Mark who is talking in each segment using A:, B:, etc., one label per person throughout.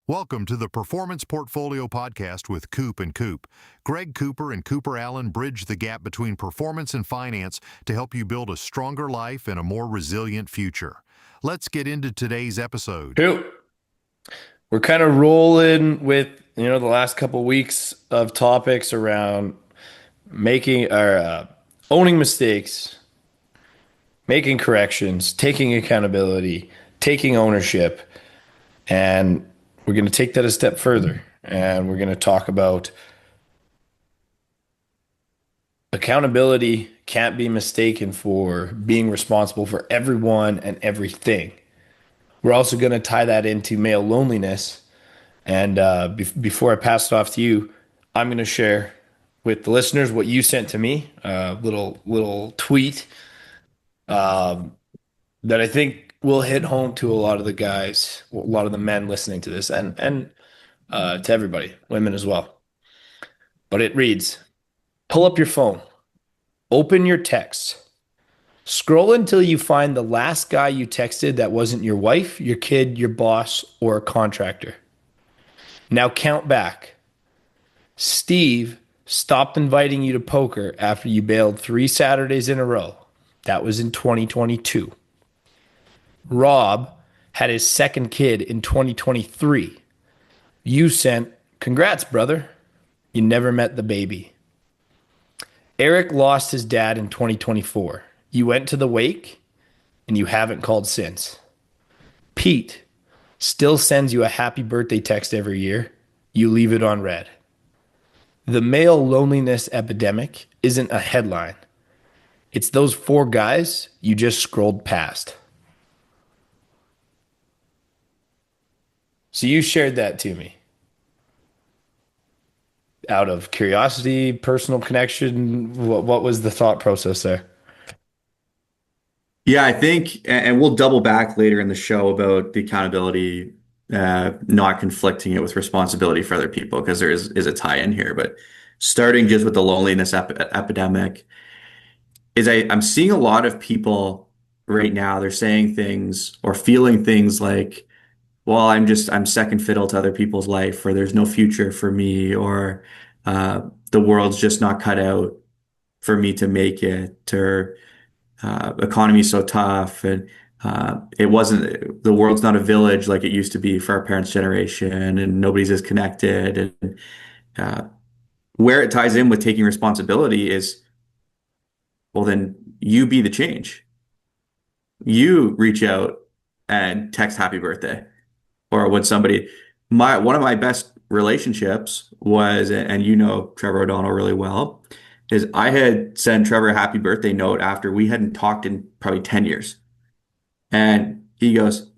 A: Welcome to the Performance Portfolio Podcast with Coop and Coop. Greg Cooper and Cooper Allen bridge the gap between performance and finance to help you build a stronger life and a more resilient future. Let's get into today's episode.
B: Coop. We're kind of rolling with, the last couple of weeks of topics around making or owning mistakes, making corrections, taking accountability, taking ownership. And we're going to take that a step further. And we're going to talk about accountability can't be mistaken for being responsible for everyone and everything. We're also going to tie that into male loneliness. And before I pass it off to you, I'm going to share with the listeners what you sent to me, a little tweet that I think will hit home to a lot of the guys, a lot of the men listening to this, and to everybody, women as well. But it reads, pull up your phone, open your texts, scroll until you find the last guy you texted that wasn't your wife, your kid, your boss, or a contractor. Now count back. Steve stopped inviting you to poker after you bailed 3 Saturdays in a row. That was in 2022. Rob had his second kid in 2023. You sent, congrats, brother. You never met the baby. Eric lost his dad in 2024. You went to the wake and you haven't called since. Pete still sends you a happy birthday text every year. You leave it on red. The male loneliness epidemic isn't a headline. It's those 4 guys you just scrolled past. So you shared that to me out of curiosity, personal connection. What was the thought process there?
C: Yeah, I think, and we'll double back later in the show about the accountability, not conflicting it with responsibility for other people, because there is a tie in here. But starting just with the loneliness epidemic, I'm seeing a lot of people right now, they're saying things or feeling things like, well, I'm second fiddle to other people's life, or there's no future for me, or the world's just not cut out for me to make it, or economy's so tough, and the world's not a village like it used to be for our parents' generation, and nobody's as connected. And where it ties in with taking responsibility is, well, then you be the change. You reach out and text happy birthday. Or when one of my best relationships was, and you know Trevor O'Donnell really well, is I had sent Trevor a happy birthday note after we hadn't talked in probably 10 years. And he goes,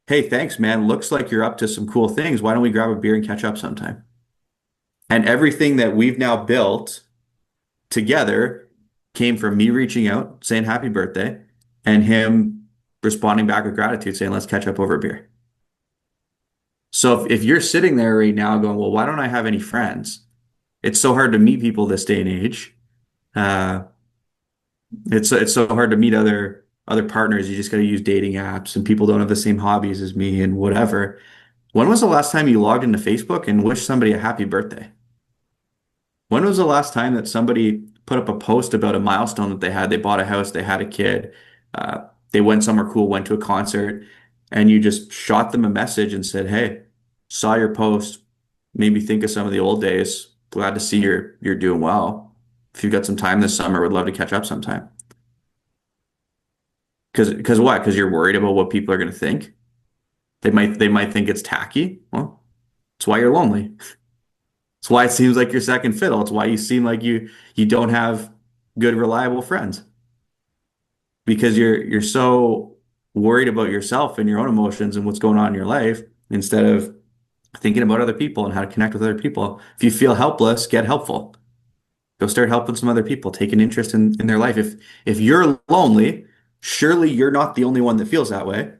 C: hey, thanks, man. Looks like you're up to some cool things. Why don't we grab a beer and catch up sometime? And everything that we've now built together came from me reaching out, saying happy birthday, and him responding back with gratitude, saying, let's catch up over a beer. So if you're sitting there right now going, well, why don't I have any friends? It's so hard to meet people this day and age. It's so hard to meet other partners. You just got to use dating apps, and people don't have the same hobbies as me and whatever. When was the last time you logged into Facebook and wished somebody a happy birthday? When was the last time that somebody put up a post about a milestone that they had? They bought a house, they had a kid, they went somewhere cool, went to a concert, and you just shot them a message and said, hey, saw your post, made me think of some of the old days. Glad to see you're doing well. If you've got some time this summer, would love to catch up sometime. Because what? Because you're worried about what people are going to think? They might think it's tacky. Well, it's why you're lonely. It's why it seems like you're second fiddle. It's why you seem like you don't have good, reliable friends. Because you're so worried about yourself and your own emotions and what's going on in your life instead of thinking about other people and how to connect with other people. If you feel helpless, get helpful. Go start helping some other people. Take an interest in their life. If you're lonely, surely you're not the only one that feels that way.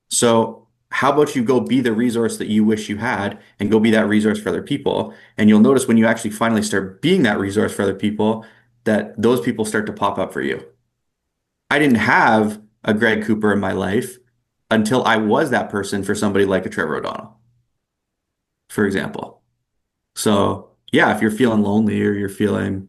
C: So how about you go be the resource that you wish you had and go be that resource for other people? And you'll notice when you actually finally start being that resource for other people, that those people start to pop up for you. I didn't have a Greg Cooper in my life until I was that person for somebody like a Trevor O'Donnell. for example. So yeah, if you're feeling lonely or you're feeling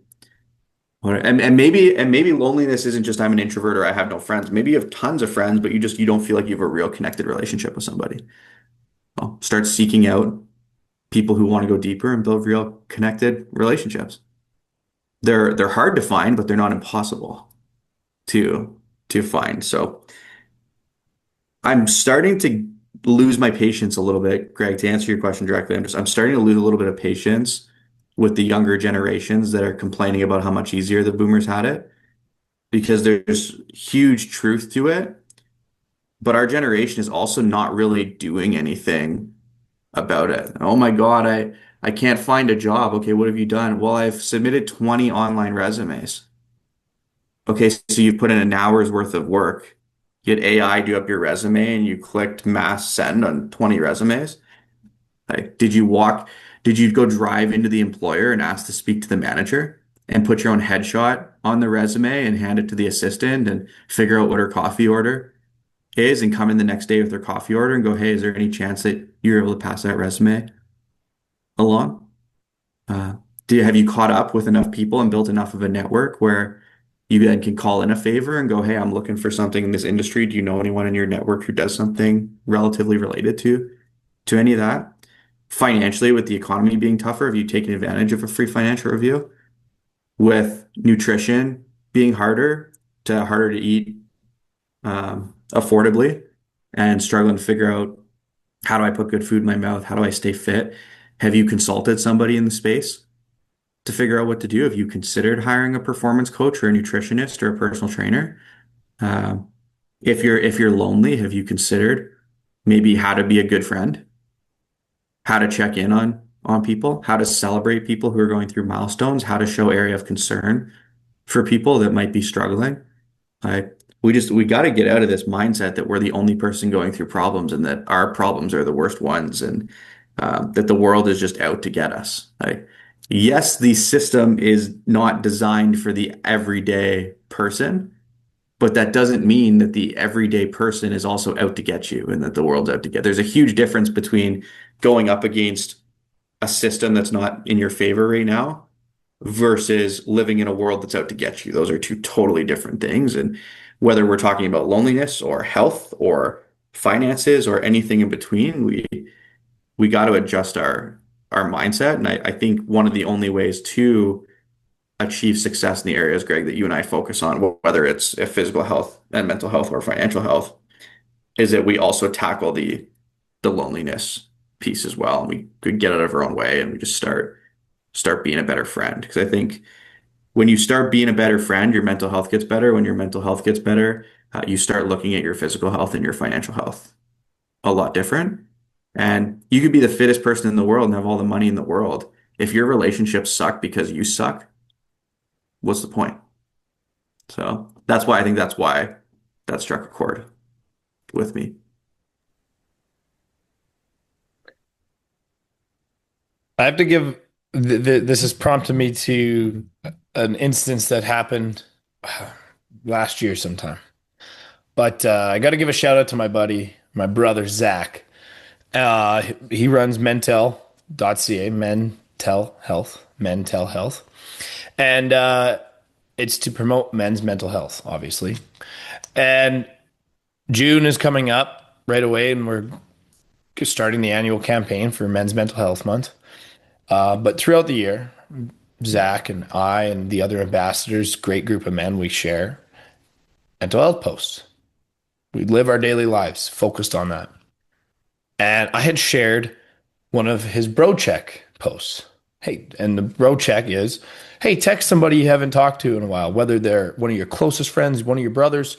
C: and maybe loneliness isn't just I'm an introvert or I have no friends. Maybe you have tons of friends, but you don't feel like you have a real connected relationship with somebody. Well, start seeking out people who want to go deeper and build real connected relationships. They're hard to find, but they're not impossible to find. So I'm starting to lose my patience a little bit, Greg, to answer your question directly. I'm starting to lose a little bit of patience with the younger generations that are complaining about how much easier the boomers had it because there's huge truth to it. But our generation is also not really doing anything about it. Oh my God, I can't find a job. Okay, what have you done? Well, I've submitted 20 online resumes. Okay, so you've put in an hour's worth of work. You had AI do up your resume and you clicked mass send on 20 resumes. Like, did you go drive into the employer and ask to speak to the manager and put your own headshot on the resume and hand it to the assistant and figure out what her coffee order is and come in the next day with their coffee order and go, hey, is there any chance that you're able to pass that resume along? Uh, have you caught up with enough people and built enough of a network where you then can call in a favor and go, hey, I'm looking for something in this industry. Do you know anyone in your network who does something relatively related to any of that? Financially, with the economy being tougher, have you taken advantage of a free financial review? With nutrition being harder to eat affordably and struggling to figure out how do I put good food in my mouth? How do I stay fit? Have you consulted somebody in the space to figure out what to do? Have you considered hiring a performance coach or a nutritionist or a personal trainer? Um, if you're lonely, have you considered maybe how to be a good friend, how to check in on people, how to celebrate people who are going through milestones, how to show area of concern for people that might be struggling? Like we got to get out of this mindset that we're the only person going through problems and that our problems are the worst ones and that the world is just out to get us. Like, yes, the system is not designed for the everyday person, but that doesn't mean that the everyday person is also out to get you and that the world's out to get. There's a huge difference between going up against a system that's not in your favor right now versus living in a world that's out to get you. Those are two totally different things. And whether we're talking about loneliness or health or finances or anything in between, we got to adjust our mindset. And I think one of the only ways to achieve success in the areas, Greg, that you and I focus on, whether it's physical health and mental health or financial health, is that we also tackle the loneliness piece as well. And we could get out of our own way and we just start being a better friend. Because I think when you start being a better friend, your mental health gets better. When your mental health gets better, you start looking at your physical health and your financial health a lot different. And you could be the fittest person in the world and have all the money in the world. If your relationships suck because you suck, what's the point? So that's why that struck a chord with me.
B: I have to give this has prompted me to an instance that happened last year sometime. But I got to give a shout out to my buddy, my brother Zach. He runs mentel.ca, mental health, and it's to promote men's mental health, obviously. And June is coming up right away, and we're starting the annual campaign for Men's Mental Health Month. But throughout the year, Zach and I and the other ambassadors, great group of men, we share mental health posts. We live our daily lives focused on that. And I had shared one of his bro check posts. Hey, and the bro check is, hey, text somebody you haven't talked to in a while, whether they're one of your closest friends, one of your brothers,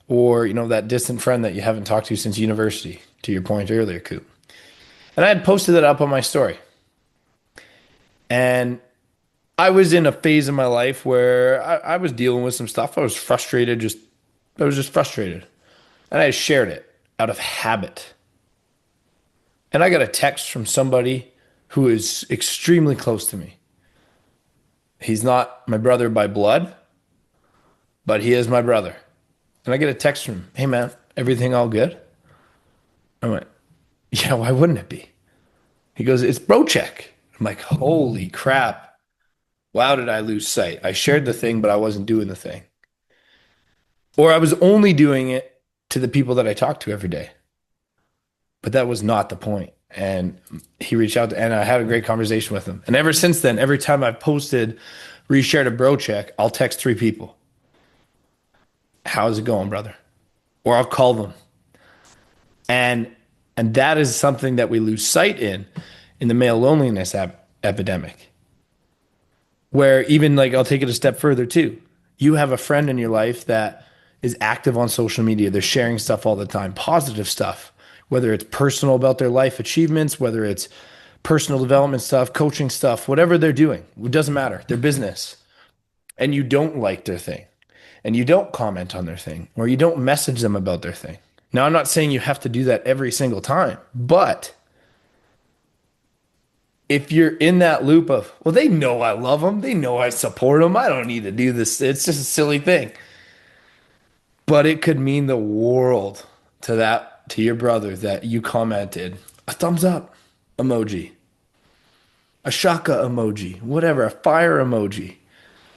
B: or that distant friend that you haven't talked to since university, to your point earlier, Coop. And I had posted that up on my story. And I was in a phase in my life where I was dealing with some stuff. I was frustrated, I was just frustrated. And I shared it out of habit. And I got a text from somebody who is extremely close to me. He's not my brother by blood, but he is my brother. And I get a text from him, hey man, everything all good? I went, yeah, why wouldn't it be? He goes, it's bro check. I'm like, holy crap. Wow, did I lose sight? I shared the thing, but I wasn't doing the thing. Or I was only doing it to the people that I talk to every day. But that was not the point. And he reached out and I had a great conversation with him. And ever since then, every time I've posted, reshared a bro check, I'll text 3 people. How's it going, brother? Or I'll call them. And that is something that we lose sight in the male loneliness epidemic. Where even like I'll take it a step further too. You have a friend in your life that is active on social media. They're sharing stuff all the time, positive stuff, whether it's personal about their life achievements, whether it's personal development stuff, coaching stuff, whatever they're doing. It doesn't matter. Their business. And you don't like their thing. And you don't comment on their thing or you don't message them about their thing. Now, I'm not saying you have to do that every single time, but if you're in that loop of, well, they know I love them, they know I support them, I don't need to do this. It's just a silly thing. But it could mean the world to your brother that you commented a thumbs up emoji, a shaka emoji, whatever, a fire emoji,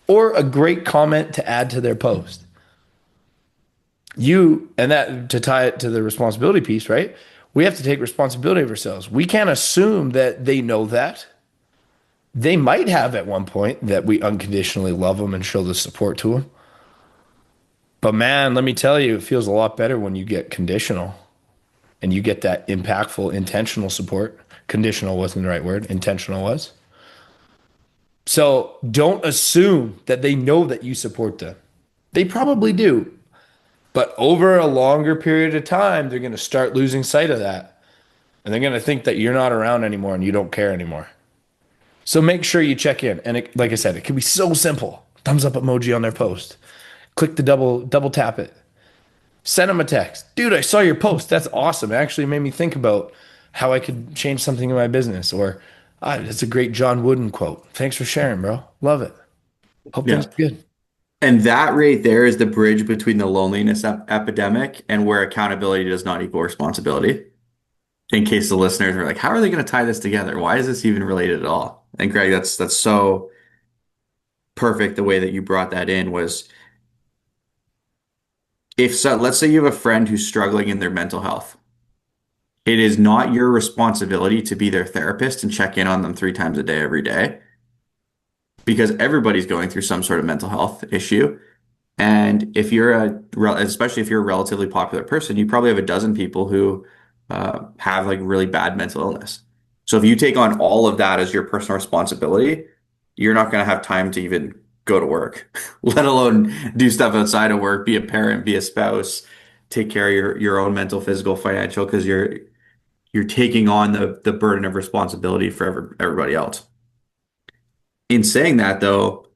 B: or a great comment to add to their post. And that to tie it to the responsibility piece, right? We have to take responsibility of ourselves. We can't assume that they know that. They might have at one point that we unconditionally love them and show the support to them. But man, let me tell you, it feels a lot better when you get conditional and you get that impactful, intentional support. Conditional wasn't the right word, intentional was. So don't assume that they know that you support them. They probably do. But over a longer period of time, they're going to start losing sight of that. And they're going to think that you're not around anymore and you don't care anymore. So make sure you check in. And like I said, it can be so simple. Thumbs up emoji on their post. Click the double tap it. Send them a text. Dude, I saw your post. That's awesome. It actually made me think about how I could change something in my business. Or, that's a great John Wooden quote. Thanks for sharing, bro. Love it. Hope things
C: Yeah.
B: are good.
C: And that right there is the bridge between the loneliness epidemic and where accountability does not equal responsibility. In case the listeners are like, how are they going to tie this together? Why is this even related at all? And Greg, that's so perfect. The way that you brought that in was if so, let's say you have a friend who's struggling in their mental health. It is not your responsibility to be their therapist and check in on them 3 times a day, every day, because everybody's going through some sort of mental health issue. And if you're especially if you're a relatively popular person, you probably have a dozen people who have like really bad mental illness. So if you take on all of that as your personal responsibility, you're not going to have time to even go to work, let alone do stuff outside of work, be a parent, be a spouse, take care of your own mental, physical, financial, because you're taking on the burden of responsibility for everybody else. In saying that, though,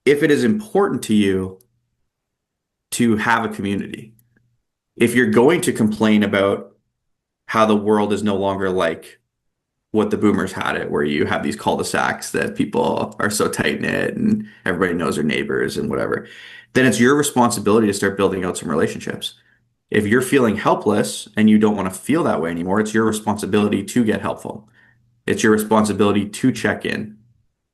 C: if it is important to you to have a community, if you're going to complain about how the world is no longer like what the boomers had it, where you have these cul-de-sacs that people are so tight-knit and everybody knows their neighbors and whatever, then it's your responsibility to start building out some relationships. If you're feeling helpless and you don't want to feel that way anymore, it's your responsibility to get helpful. It's your responsibility to check in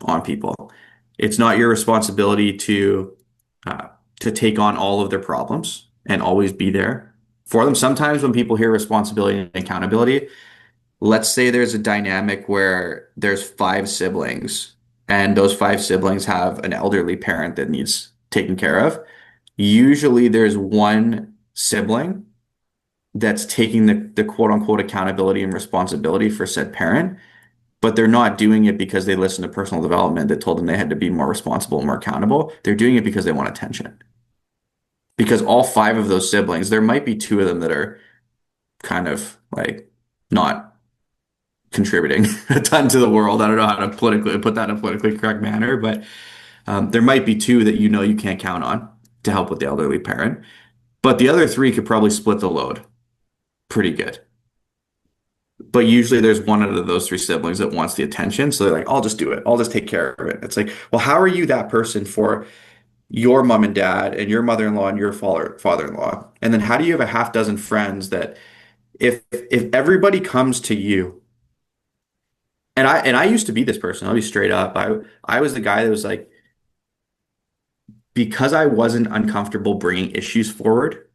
C: on people. It's not your responsibility to take on all of their problems and always be there for them. Sometimes when people hear responsibility and accountability, let's say there's a dynamic where there's 5 siblings and those 5 siblings have an elderly parent that needs taken care of. Usually there's one sibling that's taking the quote unquote accountability and responsibility for said parent, but they're not doing it because they listened to personal development that told them they had to be more responsible and more accountable. They're doing it because they want attention. Because all 5 of those siblings, there might be 2 of them that are kind of like not contributing a ton to the world. I don't know how to politically put that in a politically correct manner, but there might be 2 that you know you can't count on to help with the elderly parent. But the other 3 could probably split the load pretty good. But usually there's one out of those 3 siblings that wants the attention. So they're like, I'll just do it. I'll just take care of it. It's like, well, how are you that person for your mom and dad and your mother-in-law and your father-in-law? And then how do you have a half dozen friends that if everybody comes to you And I used to be this person. I'll be straight up. I was the guy that was like, because I wasn't uncomfortable bringing issues forward,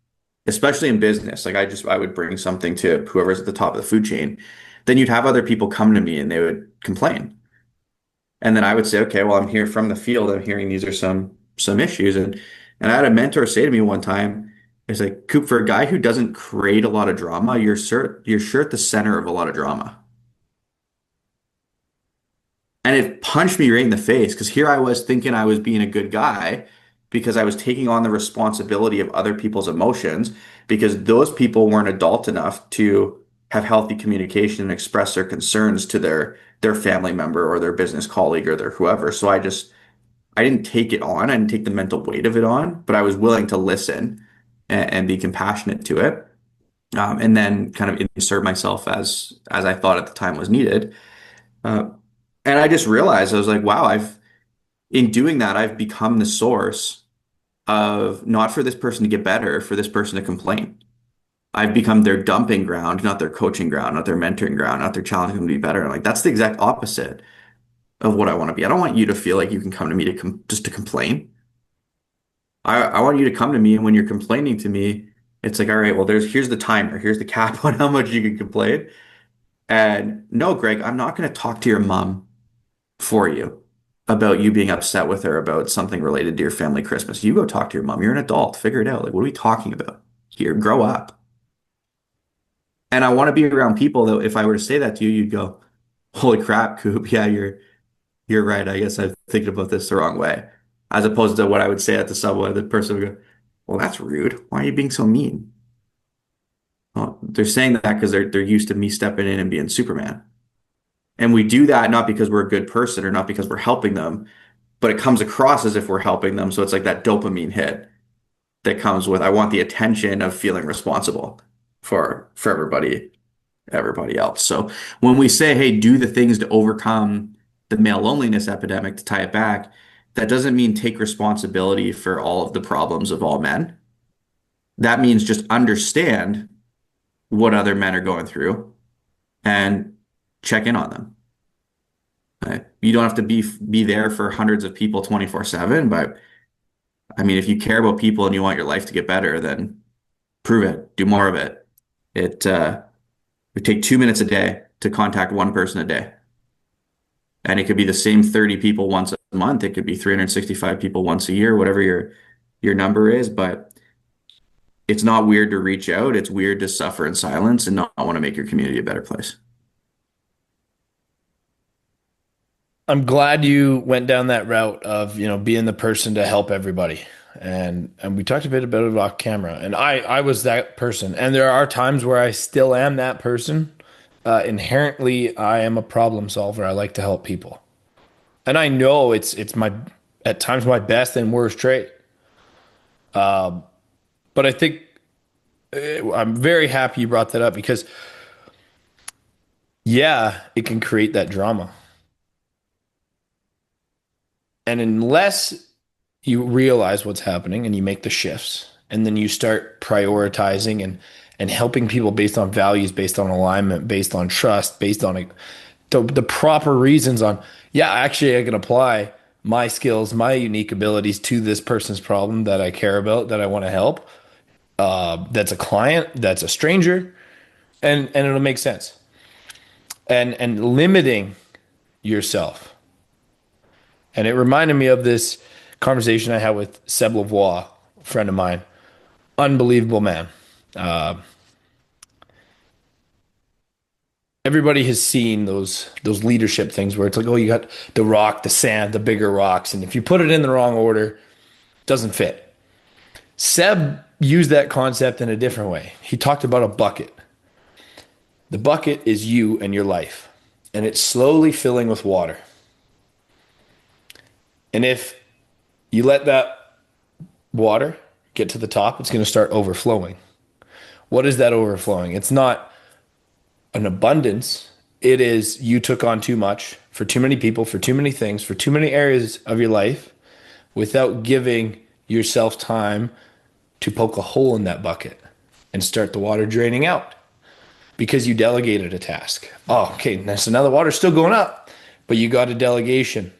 C: especially in business, like I would bring something to whoever's at the top of the food chain. Then you'd have other people come to me and they would complain. And then I would say, okay, well, I'm here from the field. I'm hearing these are some issues. And I had a mentor say to me one time, it's like, Coop, for a guy who doesn't create a lot of drama, you're sure at the center of a lot of drama. And it punched me right in the face because here I was thinking I was being a good guy because I was taking on the responsibility of other people's emotions because those people weren't adult enough to have healthy communication and express their concerns to their family member or their business colleague or their whoever. So I didn't take it on. I didn't take the mental weight of it on, but I was willing to listen and be compassionate to it. And then kind of insert myself as I thought at the time was needed. Uh, and I just realized I was like, wow, in doing that, I've become the source of not for this person to get better, for this person to complain. I've become their dumping ground, not their coaching ground, not their mentoring ground, not their challenging them to be better. I'm like, that's the exact opposite of what I want to be. I don't want you to feel like you can come to me just to complain. I want you to come to me, and when you're complaining to me, it's like, all right, well, here's the timer, here's the cap on how much you can complain. And no, Greg, I'm not going to talk to your mom for you about you being upset with her about something related to your family Christmas. You go talk to your mom. You're an adult. Figure it out. Like, what are we talking about here? Grow up. And I want to be around people that if I were to say that to you, you'd go, "Holy crap, Coop. Yeah, you're right. I guess I'm thinking about this the wrong way." As opposed to what I would say at the subway, the person would go, "Well, that's rude. Why are you being so mean?" Well, they're saying that because they're used to me stepping in and being Superman. And we do that not because we're a good person or not because we're helping them, but it comes across as if we're helping them. So it's like that dopamine hit that comes with I want the attention of feeling responsible for everybody else. So when we say, hey, do the things to overcome the male loneliness epidemic, to tie it back, that doesn't mean take responsibility for all of the problems of all men. That means just understand what other men are going through and check in on them. Right? You don't have to be there for hundreds of people 24/7, but I mean, if you care about people and you want your life to get better, then prove it. Do more of it. It would take 2 minutes a day to contact one person a day. And it could be the same 30 people once a month. It could be 365 people once a year, whatever your number is. But it's not weird to reach out. It's weird to suffer in silence and not want to make your community a better place.
B: I'm glad you went down that route of, being the person to help everybody. And we talked a bit about it off camera. And I was that person. And there are times where I still am that person. Inherently, I am a problem solver. I like to help people. And I know it's my at times my best and worst trait. But I think I'm very happy you brought that up because yeah, it can create that drama. And unless you realize what's happening and you make the shifts and then you start prioritizing and helping people based on values, based on alignment, based on trust, based on the proper reasons on, yeah, actually I can apply my skills, my unique abilities to this person's problem that I care about, that I want to help. That's a client, that's a stranger, and it'll make sense. And limiting yourself. And it reminded me of this conversation I had with Seb Lavoie, a friend of mine. Unbelievable man. Everybody has seen those leadership things where it's like, oh, you got the rock, the sand, the bigger rocks, and if you put it in the wrong order, it doesn't fit. Seb used that concept in a different way. He talked about a bucket. The bucket is you and your life, and it's slowly filling with water. And if you let that water get to the top, it's going to start overflowing. What is that overflowing? It's not an abundance. It is you took on too much for too many people, for too many things, for too many areas of your life without giving yourself time to poke a hole in that bucket and start the water draining out. because you delegated a task. Oh, okay. So now the water's still going up, but you got a delegation.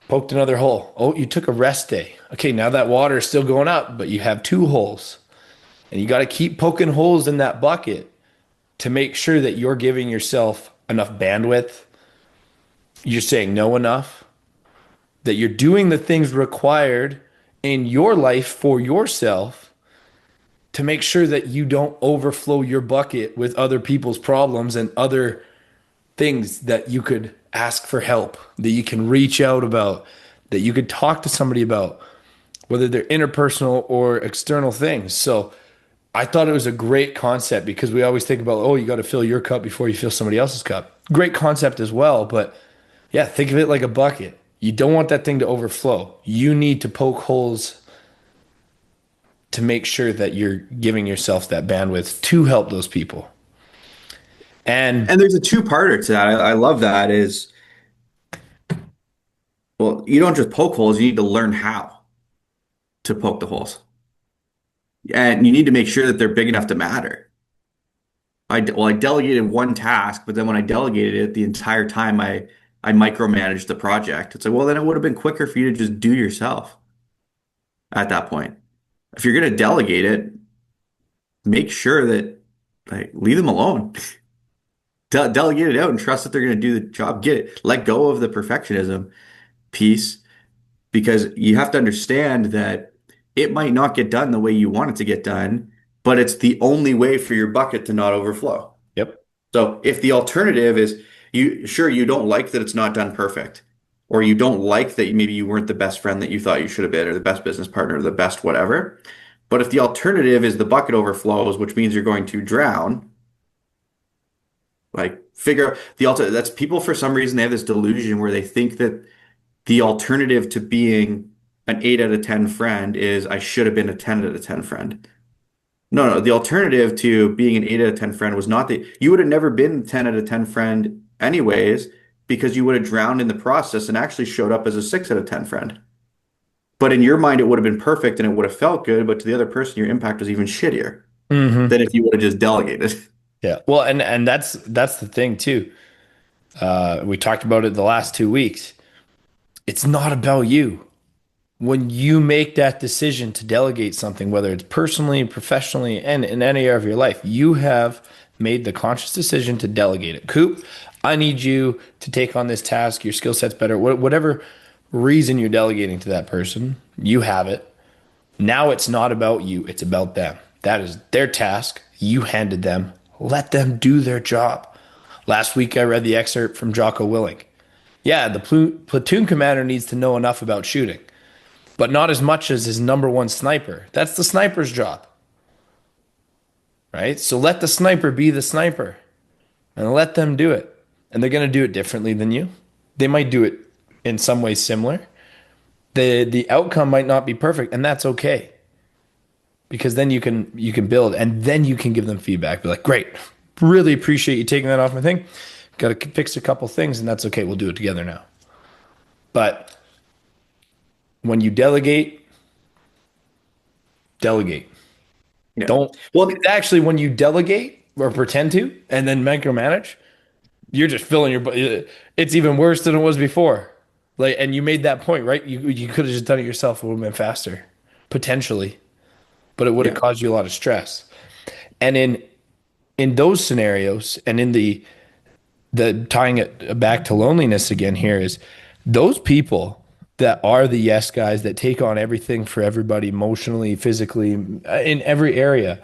B: Poked another hole. Oh, you took a rest day. Okay, now that water is still going up, but you have 2 holes. And you got to keep poking holes in that bucket to make sure that you're giving yourself enough bandwidth. You're saying no enough, that you're doing the things required in your life for yourself to make sure that you don't overflow your bucket with other people's problems and other things that you could ask for help, that you can reach out about, that you could talk to somebody about, whether they're interpersonal or external things. So I thought it was a great concept because we always think about, oh, you got to fill your cup before you fill somebody else's cup. Great concept as well. But yeah, think of it like a bucket. You don't want that thing to overflow. You need to poke holes to make sure that you're giving yourself that bandwidth to help those people. And
C: there's a two-parter to that. I love that is, well, you don't just poke holes, you need to learn how to poke the holes. And you need to make sure that they're big enough to matter. I delegated one task, but then when I delegated it the entire time, I micromanaged the project. It's like, well, then it would have been quicker for you to just do yourself at that point. If you're going to delegate it, make sure that leave them alone. Delegate it out and trust that they're going to do the job. Let go of the perfectionism piece because you have to understand that it might not get done the way you want it to get done, but it's the only way for your bucket to not overflow.
B: yep.
C: So if the alternative is you don't like that it's not done perfect, or you don't like that maybe you weren't the best friend that you thought you should have been, or the best business partner, or the best whatever. But if the alternative is the bucket overflows, which means you're going to drown, figure out that's people for some reason they have this delusion where they think that the alternative to being an 8 out of 10 friend is I should have been a 10 out of 10 friend. No, the alternative to being an 8 out of 10 friend was not that you would have never been 10 out of 10 friend anyways, because you would have drowned in the process and actually showed up as a 6 out of 10 friend. But in your mind, it would have been perfect and it would have felt good. But to the other person, your impact was even shittier than if you would have just delegated.
B: Yeah. Well, and that's the thing too. We talked about it the last 2 weeks. It's not about you. When you make that decision to delegate something, whether it's personally, professionally, and in any area of your life, you have made the conscious decision to delegate it. Coop, I need you to take on this task. Your skill set's better. Whatever reason you're delegating to that person, you have it. Now it's not about you. It's about them. That is their task. You handed them. Let them do their job. Last week, I read the excerpt from Jocko Willink. Yeah, the platoon commander needs to know enough about shooting, but not as much as his number one sniper. That's the sniper's job, right? So let the sniper be the sniper and let them do it. And they're going to do it differently than you. They might do it in some ways similar. The outcome might not be perfect, and that's okay. Because then you can build, and then you can give them feedback. Be like, great, really appreciate you taking that off my thing. Got to fix a couple things, and that's okay. We'll do it together now. But when you delegate. Yeah. Don't. Well, actually, when you delegate or pretend to, and then micromanage, you're just filling your. It's even worse than it was before. And you made that point, right? You could have just done it yourself. It would have been faster, potentially, but it would have caused you a lot of stress. And in those scenarios, and in the tying it back to loneliness again here, is those people that are the yes guys that take on everything for everybody emotionally, physically, in every area,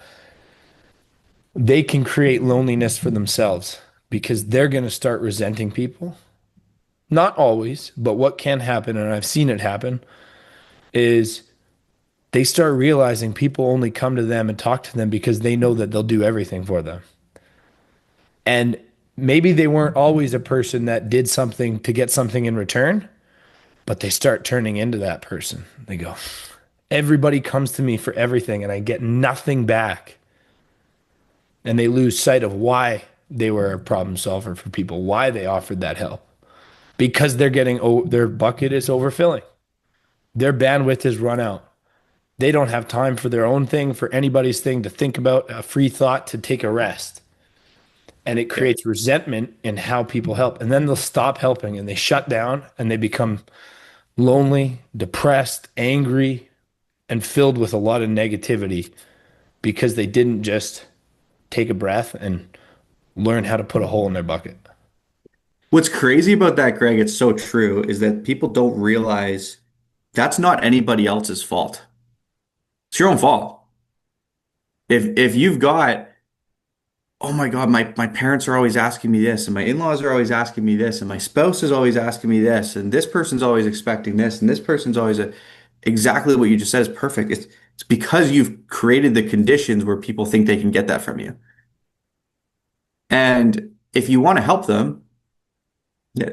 B: they can create loneliness for themselves because they're going to start resenting people. Not always, but what can happen, and I've seen it happen, is they start realizing people only come to them and talk to them because they know that they'll do everything for them. And maybe they weren't always a person that did something to get something in return, but they start turning into that person. They go, everybody comes to me for everything and I get nothing back. And they lose sight of why they were a problem solver for people, why they offered that help. Because they're getting, their bucket is overfilling. Their bandwidth is run out. They don't have time for their own thing, for anybody's thing, to think about a free thought, to take a rest. and it
C: Yeah.
B: creates resentment in how people help. And then they'll stop helping and they shut down and they become lonely, depressed, angry, and filled with a lot of negativity because they didn't just take a breath and learn how to put a hole in their bucket.
C: What's crazy about that, Greg, it's so true, is that people don't realize that's not anybody else's fault. It's your own fault. If you've got, oh my God, my parents are always asking me this, and my in-laws are always asking me this, and my spouse is always asking me this, and this person's always expecting this, and this person's always exactly what you just said is perfect. It's because you've created the conditions where people think they can get that from you. And if you want to help them, yeah,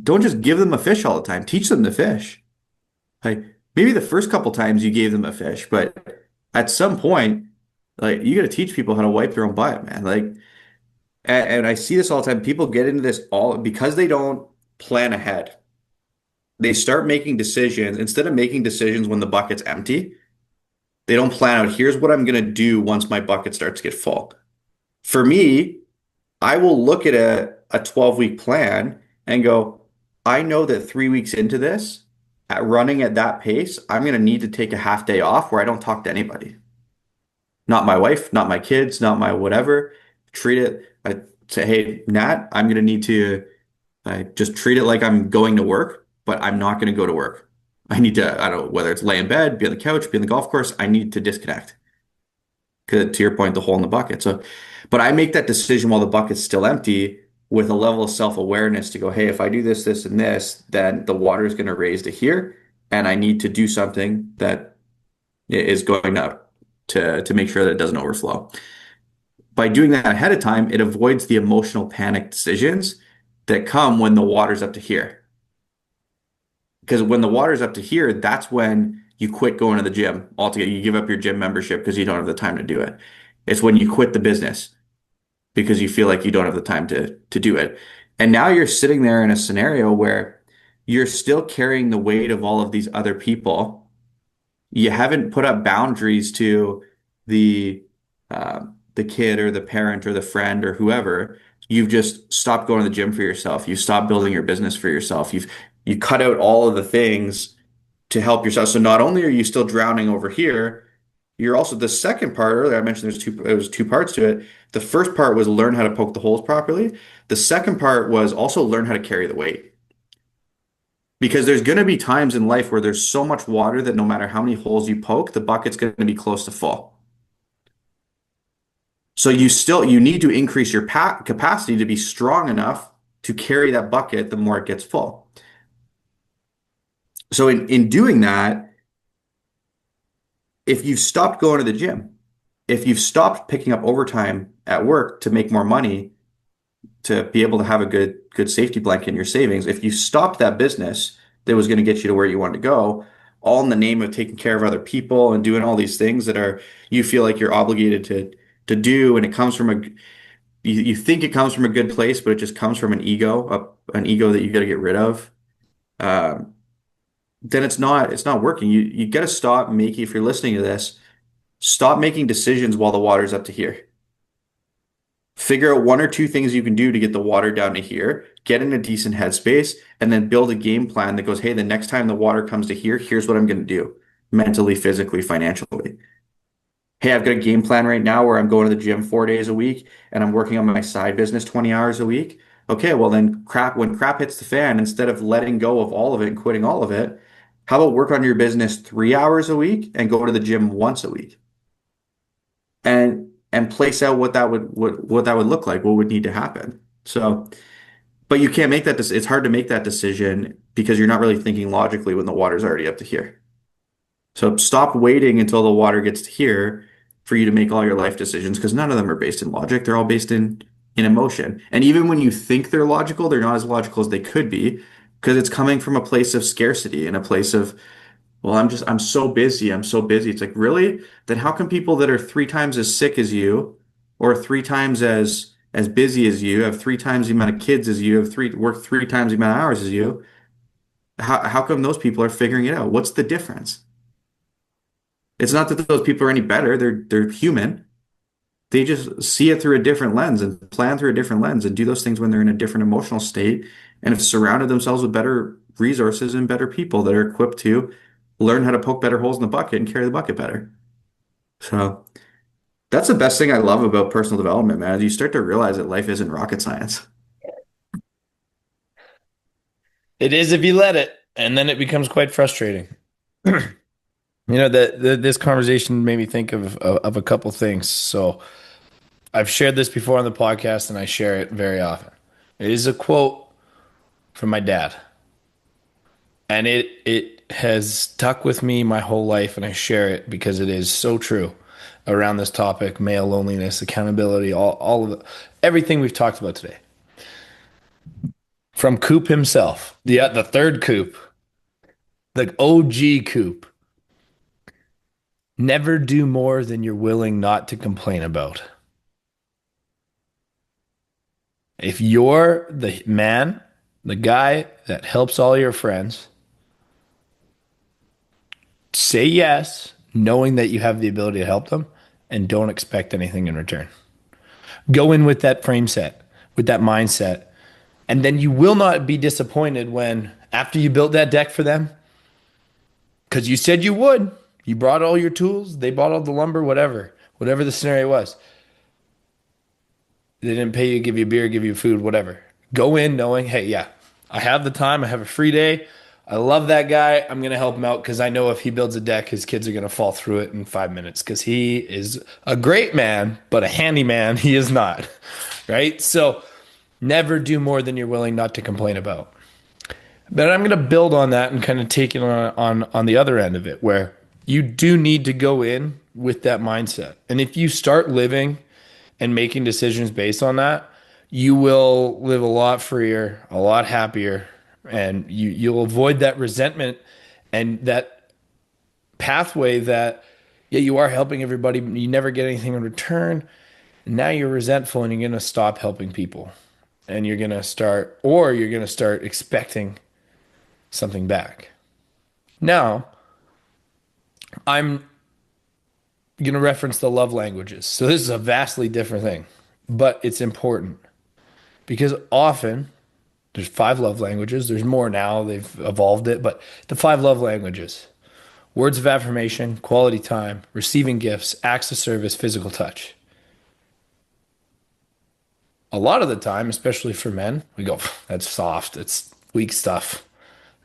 C: don't just give them a fish all the time. Teach them to fish. Like maybe the first couple times you gave them a fish, but at some point, like you got to teach people how to wipe their own butt, man. Like, and I see this all the time. People get into this all because they don't plan ahead. They start making decisions instead of making decisions when the bucket's empty. They don't plan out, here's what I'm going to do once my bucket starts to get full. For me, I will look at a 12-week plan and go, I know that 3 weeks into this, at running at that pace, I'm going to need to take a half day off where I don't talk to anybody. Not my wife, not my kids, not my whatever. Treat it, I say, hey, Nat, I'm going to need to just treat it like I'm going to work, but I'm not going to go to work. I need to, I don't know, whether it's lay in bed, be on the couch, be on the golf course, I need to disconnect. Because to your point, the hole in the bucket. So, but I make that decision while the bucket's still empty with a level of self-awareness to go, hey, if I do this, this, and this, then the water is going to raise to here, and I need to do something that is going up to make sure that it doesn't overflow. By doing that ahead of time, it avoids the emotional panic decisions that come when the water's up to here. Because when the water's up to here, that's when you quit going to the gym altogether. You give up your gym membership because you don't have the time to do it. It's when you quit the business because you feel like you don't have the time to do it. And now you're sitting there in a scenario where you're still carrying the weight of all of these other people. You haven't put up boundaries to the the kid or the parent or the friend or whoever. You've just stopped going to the gym for yourself. You've stopped building your business for yourself. You cut out all of the things to help yourself. So not only are you still drowning over here, you're also the second part earlier. I mentioned there was two parts to it. The first part was learn how to poke the holes properly. The second part was also learn how to carry the weight. Because there's going to be times in life where there's so much water that no matter how many holes you poke, the bucket's going to be close to full. So you need to increase your capacity to be strong enough to carry that bucket the more it gets full. So in doing that, if you've stopped going to the gym, if you've stopped picking up overtime at work to make more money, to be able to have a good safety blanket in your savings, if you stopped that business that was going to get you to where you want to go, all in the name of taking care of other people and doing all these things that are you feel like you're obligated to do, and it comes from you think it comes from a good place, but it just comes from an ego that you got to get rid of. Then it's not working. You got to stop making, if you're listening to this, stop making decisions while the water's up to here. Figure out one or two things you can do to get the water down to here, get in a decent headspace, and then build a game plan that goes, hey, the next time the water comes to here, here's what I'm going to do mentally, physically, financially. Hey, I've got a game plan right now where I'm going to the gym 4 days a week and I'm working on my side business 20 hours a week. Okay, well then when crap hits the fan, instead of letting go of all of it and quitting all of it, how about work on your business 3 hours a week and go to the gym once a week? And place out what that would look like, what would need to happen. So, but you can't make that. It's hard to make that decision because you're not really thinking logically when the water's already up to here. So stop waiting until the water gets to here for you to make all your life decisions because none of them are based in logic. They're all based in emotion. And even when you think they're logical, they're not as logical as they could be because it's coming from a place of scarcity and a place of, well, I'm so busy. I'm so busy. It's like, really? Then how come people that are 3 times as sick as you or 3 times as busy as you, have 3 times the amount of kids as you, work 3 times the amount of hours as you, how come those people are figuring it out? What's the difference? It's not that those people are any better. They're human. They just see it through a different lens and plan through a different lens and do those things when they're in a different emotional state and have surrounded themselves with better resources and better people that are equipped to learn how to poke better holes in the bucket and carry the bucket better. So that's the best thing I love about personal development, man. Is you start to realize that life isn't rocket science.
B: It is if you let it, and then it becomes quite frustrating. This conversation made me think of a couple things. So I've shared this before on the podcast, and I share it very often. It is a quote from my dad, and it has stuck with me my whole life, and I share it because it is so true around this topic: male loneliness, accountability, all of everything we've talked about today. From Coop himself, the third Coop, the OG Coop. Never do more than you're willing not to complain about. If you're the man, the guy that helps all your friends, say yes, knowing that you have the ability to help them, and don't expect anything in return. Go in with that frame set, with that mindset, and then you will not be disappointed when, after you built that deck for them, because you said you would, you brought all your tools, they bought all the lumber, whatever the scenario was. They didn't pay you, give you beer, give you food, whatever. Go in knowing, hey, yeah, I have the time. I have a free day. I love that guy. I'm going to help him out because I know if he builds a deck, his kids are going to fall through it in 5 minutes because he is a great man, but a handyman, he is not. Right? So never do more than you're willing not to complain about. But I'm going to build on that and kind of take it on the other end of it where you do need to go in with that mindset. And if you start living and making decisions based on that, you will live a lot freer, a lot happier, and you'll avoid that resentment and that pathway that, yeah, you are helping everybody, but you never get anything in return. And now you're resentful and you're going to stop helping people. And you're going to start expecting something back. Now, I'm going to reference the love languages. So this is a vastly different thing, but it's important because often there's 5 love languages. There's more now. They've evolved it, but the 5 love languages: words of affirmation, quality time, receiving gifts, acts of service, physical touch. A lot of the time, especially for men, we go, that's soft. It's weak stuff.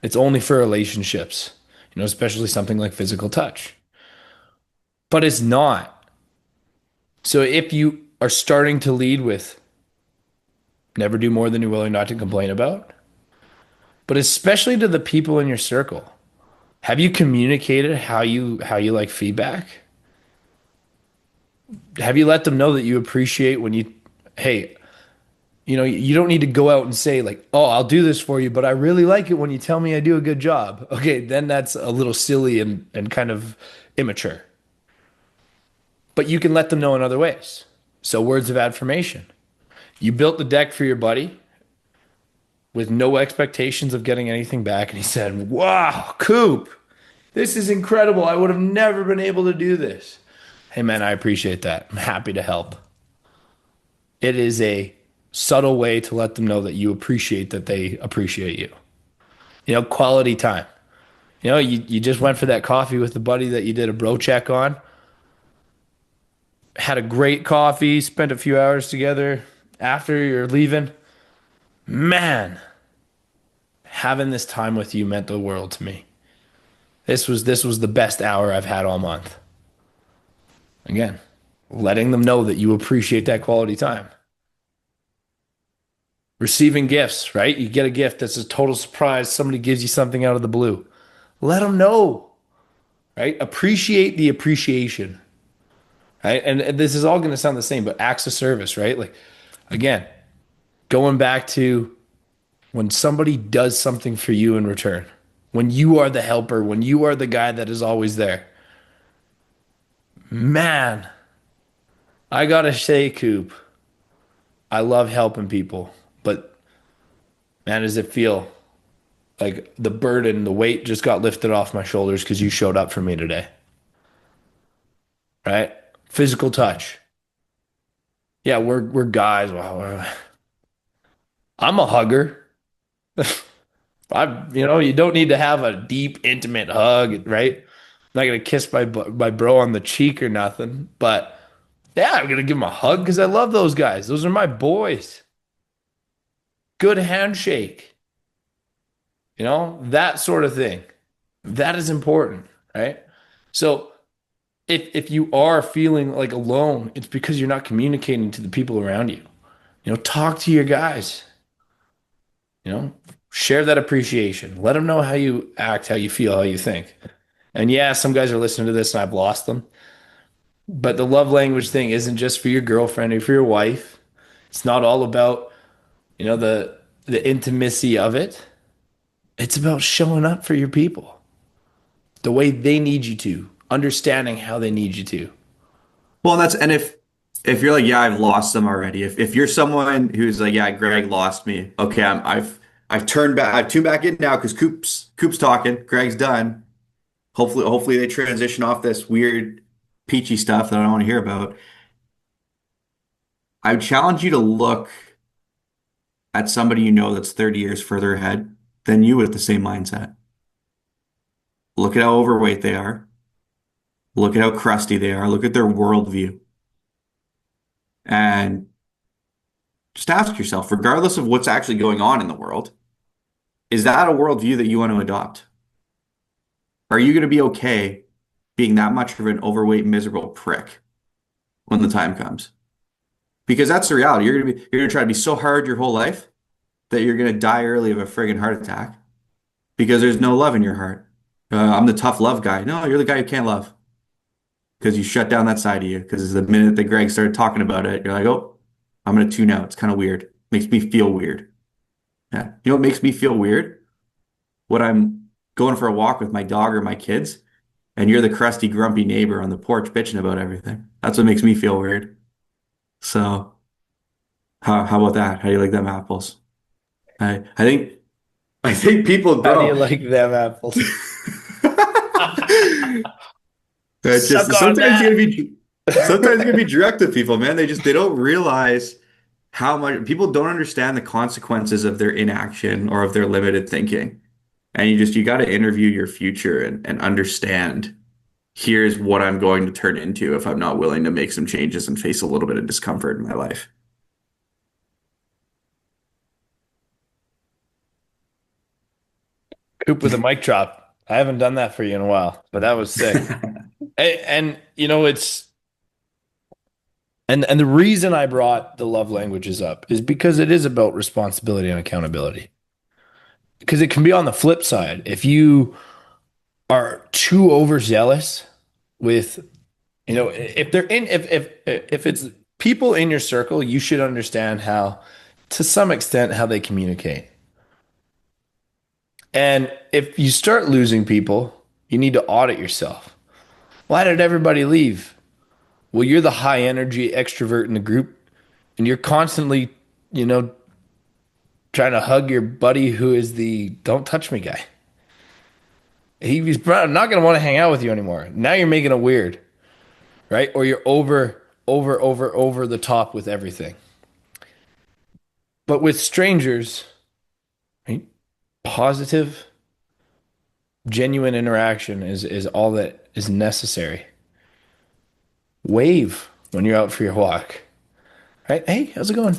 B: It's only for relationships, especially something like physical touch. But it's not. So if you are starting to lead with never do more than you're willing not to complain about, but especially to the people in your circle, have you communicated how you like feedback? Have you let them know that you appreciate when hey, you don't need to go out and say like, oh, I'll do this for you, but I really like it when you tell me I do a good job. Okay, then that's a little silly and kind of immature. But you can let them know in other ways. So words of affirmation. You built the deck for your buddy with no expectations of getting anything back. And he said, wow, Coop, this is incredible. I would have never been able to do this. Hey, man, I appreciate that. I'm happy to help. It is a subtle way to let them know that you appreciate that they appreciate you. Quality time. You just went for that coffee with the buddy that you did a bro check on. Had a great coffee, spent a few hours together after you're leaving. Man, having this time with you meant the world to me. This was the best hour I've had all month. Again, letting them know that you appreciate that quality time. Receiving gifts, right? You get a gift that's a total surprise. Somebody gives you something out of the blue. Let them know, right? Appreciate the appreciation, right? And this is all going to sound the same, but acts of service, right? Like, again, going back to when somebody does something for you in return, when you are the helper, when you are the guy that is always there. Man, I got to say, Coop, I love helping people, but man, does it feel like the burden, the weight just got lifted off my shoulders because you showed up for me today. Right? Physical touch. Yeah, we're guys. Wow. I'm a hugger. You don't need to have a deep, intimate hug, right? I'm not gonna kiss my bro on the cheek or nothing, but yeah, I'm gonna give him a hug because I love those guys. Those are my boys. Good handshake, that sort of thing. That is important, right? So if you are feeling like alone, it's because you're not communicating to the people around you. Talk to your guys. You know, share that appreciation. Let them know how you act, how you feel, how you think. And yeah, some guys are listening to this and I've lost them. But the love language thing isn't just for your girlfriend or for your wife. It's not all about, the intimacy of it. It's about showing up for your people the way they need you to, understanding how they need you to.
C: Well, and if you're like, yeah, I've lost them already. If you're someone who's like, yeah, Greg lost me. Okay, I've turned back. I've tuned back in now because Coop's talking. Greg's done. Hopefully they transition off this weird peachy stuff that I don't want to hear about. I would challenge you to look at somebody you know that's 30 years further ahead than you with the same mindset. Look at how overweight they are. Look at how crusty they are. Look at their worldview. And just ask yourself, regardless of what's actually going on in the world, is that a worldview that you want to adopt? Are you going to be okay being that much of an overweight, miserable prick when the time comes? Because that's the reality. You're gonna try to be so hard your whole life that you're gonna die early of a friggin' heart attack because there's no love in your heart. I'm the tough love guy. No, you're the guy who can't love because you shut down that side of you. Because the minute that Greg started talking about it, you're like, oh, I'm gonna tune out. It's kind of weird. Makes me feel weird. Yeah. You know what makes me feel weird? When I'm going for a walk with my dog or my kids, and you're the crusty, grumpy neighbor on the porch bitching about everything. That's what makes me feel weird. So, how about that? How do you like them apples? I think people
B: How do you
C: don't.
B: like them apples?
C: It's just
B: Suck on that.
C: sometimes you gotta be direct with people, man. They don't realize how much people don't understand the consequences of their inaction or of their limited thinking. And you got to interview your future and understand here's what I'm going to turn into if I'm not willing to make some changes and face a little bit of discomfort in my life.
B: Coop with a mic drop. I haven't done that for you in a while, but that was sick. And and the reason I brought the love languages up is because it is about responsibility and accountability. Because it can be on the flip side. If you are too overzealous with, if they're in if it's people in your circle, you should understand how, to some extent, how they communicate. And if you start losing people, you need to audit yourself. Why did everybody leave? Well, you're the high energy extrovert in the group, and you're constantly, you know, trying to hug your buddy who is the don't touch me guy. He's not going to want to hang out with you anymore. Now you're making it weird, right? Or you're over the top with everything. But with strangers, right? Positive, genuine interaction is all that is necessary. Wave when you're out for your walk, right? Hey, how's it going?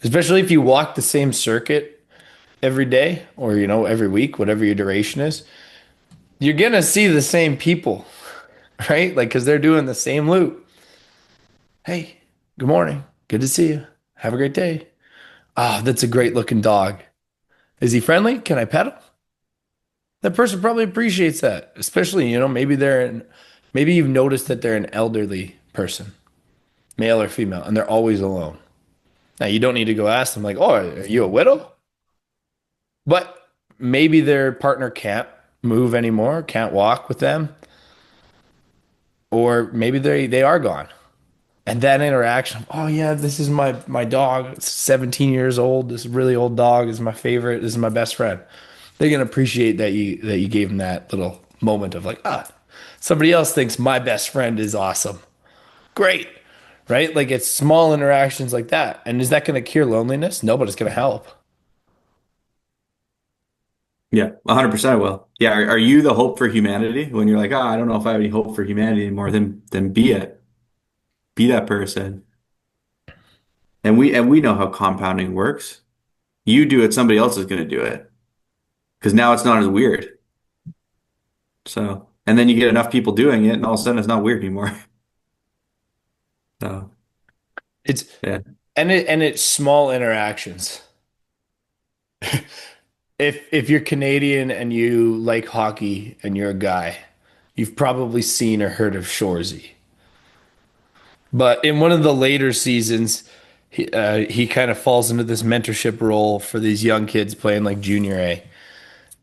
B: Especially if you walk the same circuit every day or, every week, whatever your duration is, you're going to see the same people, right? Like, because they're doing the same loop. Hey, good morning. Good to see you. Have a great day. Oh, that's a great looking dog. Is he friendly? Can I pet him? That person probably appreciates that, especially, maybe you've noticed that they're an elderly person, male or female, and they're always alone. Now, you don't need to go ask them, like, oh, are you a widow? But maybe their partner can't move anymore, can't walk with them, or maybe they are gone. And that interaction, oh yeah, this is my dog. It's 17 years old. This really old dog is my favorite. This is my best friend. They're gonna appreciate that you gave them that little moment of like, somebody else thinks my best friend is awesome. Great. right? Like it's small interactions like that. And is that going to cure loneliness? No, but it's going to help.
C: Yeah, 100% it will. Yeah, are you the hope for humanity when you're like, oh, I don't know if I have any hope for humanity anymore? Then be it. Be that person. And we know how compounding works. You do it, somebody else is going to do it because now it's not as weird. So, and then you get enough people doing it, and all of a sudden it's not weird anymore. So,
B: It's
C: yeah,
B: and it's small interactions. If you're Canadian and you like hockey and you're a guy, you've probably seen or heard of Shorzy. But in one of the later seasons, he kind of falls into this mentorship role for these young kids playing like junior A.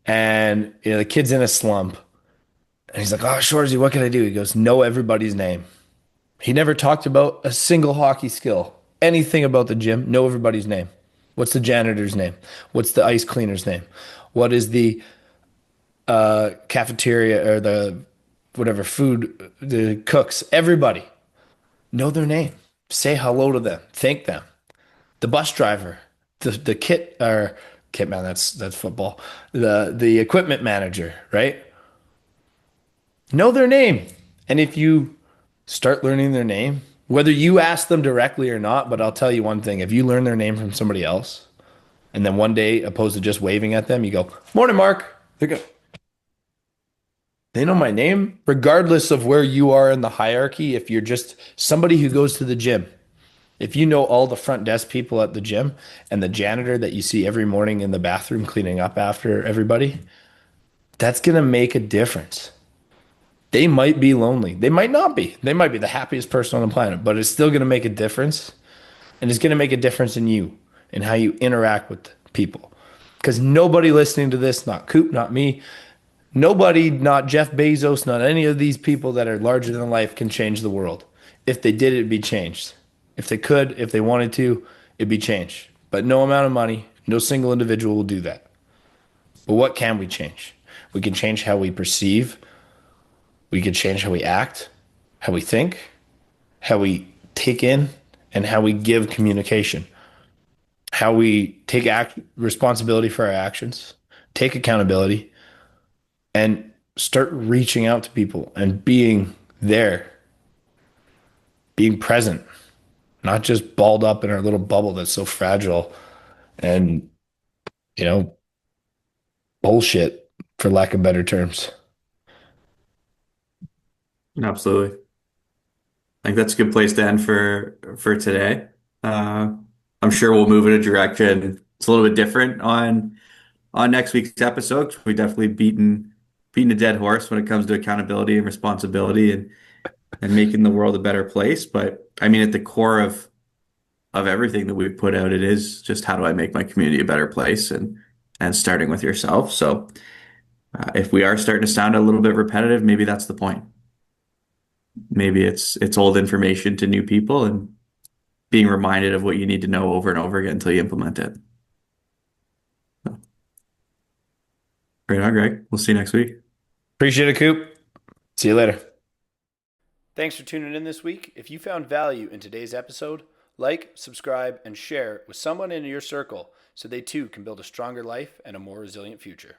B: And the kid's in a slump. And he's like, oh, Shorzy, what can I do? He goes, know everybody's name. He never talked about a single hockey skill, anything about the gym, know everybody's name. What's the janitor's name? What's the ice cleaner's name? What is the cafeteria or the whatever food, the cooks, everybody know their name. Say hello to them. Thank them. The bus driver, the kit man, that's football. The equipment manager, right? Know their name. And if you start learning their name, whether you ask them directly or not, but I'll tell you one thing, if you learn their name from somebody else, and then one day, opposed to just waving at them, you go, morning, Mark. They know my name, regardless of where you are in the hierarchy. If you're just somebody who goes to the gym, if you know all the front desk people at the gym and the janitor that you see every morning in the bathroom cleaning up after everybody, that's going to make a difference. They might be lonely. They might not be. They might be the happiest person on the planet, but it's still going to make a difference. And it's going to make a difference in you and how you interact with people. Because nobody listening to this, not Coop, not me, nobody, not Jeff Bezos, not any of these people that are larger than life can change the world. If they did, it'd be changed. If they could, if they wanted to, it'd be changed. But no amount of money, no single individual will do that. But what can we change? We can change how we perceive. We can change how we act, how we think, how we take in, and how we give communication. How we take responsibility for our actions, take accountability, and start reaching out to people and being there, being present, not just balled up in our little bubble that's so fragile and, you know, bullshit, for lack of better terms.
C: absolutely. I think that's a good place to end for today. Uh, I'm sure we'll move in a direction. It's a little bit different on next week's episode. We definitely beaten a dead horse when it comes to accountability and responsibility and making the world a better place. But I mean, at the core of everything that we've put out, it is just how do I make my community a better place and starting with yourself. So if we are starting to sound a little bit repetitive, maybe that's the point. Maybe it's old information to new people and being reminded of what you need to know over and over again until you implement it. Right on, Greg. We'll see you next week.
B: Appreciate it, Coop. See you later. Thanks for tuning in this week. If you found value in today's episode, like, subscribe, and share with someone in your circle so they too can build a stronger life and a more resilient future.